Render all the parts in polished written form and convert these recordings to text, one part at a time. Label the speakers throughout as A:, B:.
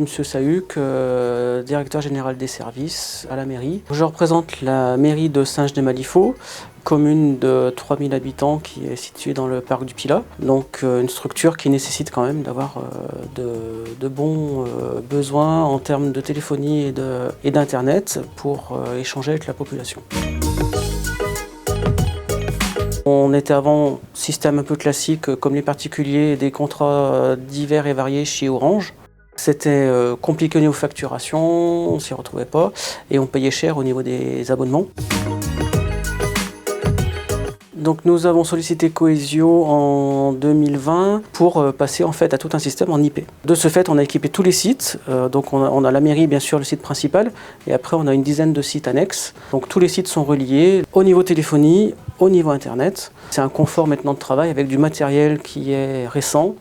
A: suis M. Sahuc, directeur général des services à la mairie. Je représente la mairie de Saint-Genès-Malifaux, commune de 3000 habitants qui est située dans le parc du Pilat. Donc une structure qui nécessite quand même d'avoir de bons besoins en termes de téléphonie et d'internet pour échanger avec la population. On était avant système un peu classique comme les particuliers, des contrats divers et variés chez Orange. C'était compliqué au niveau facturation, on s'y retrouvait pas et on payait cher au niveau des abonnements. Donc nous avons sollicité Cohesio en 2020 pour passer en fait à tout un système en IP. De ce fait, on a équipé tous les sites. Donc on a la mairie, bien sûr, le site principal, et après on a une dizaine de sites annexes. Donc tous les sites sont reliés au niveau téléphonie, au niveau internet. C'est un confort maintenant de travail avec du matériel qui est récent,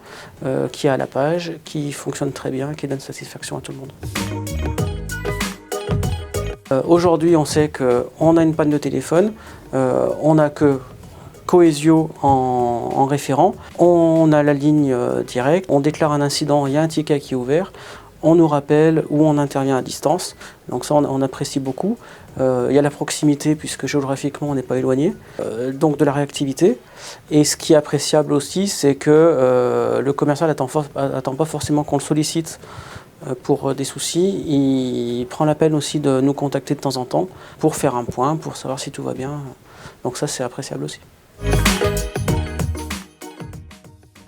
A: qui est à la page, qui fonctionne très bien, qui donne satisfaction à tout le monde. Aujourd'hui, on sait qu'on a une panne de téléphone, on n'a que Cohesio en référent, on a la ligne directe, on déclare un incident, il y a un ticket qui est ouvert, on nous rappelle ou on intervient à distance, donc ça on apprécie beaucoup. Il y a la proximité puisque géographiquement on n'est pas éloigné, donc de la réactivité. Et ce qui est appréciable aussi, c'est que le commercial n'attend pas forcément qu'on le sollicite pour des soucis, il prend la peine aussi de nous contacter de temps en temps pour faire un point, pour savoir si tout va bien. Donc ça c'est appréciable aussi.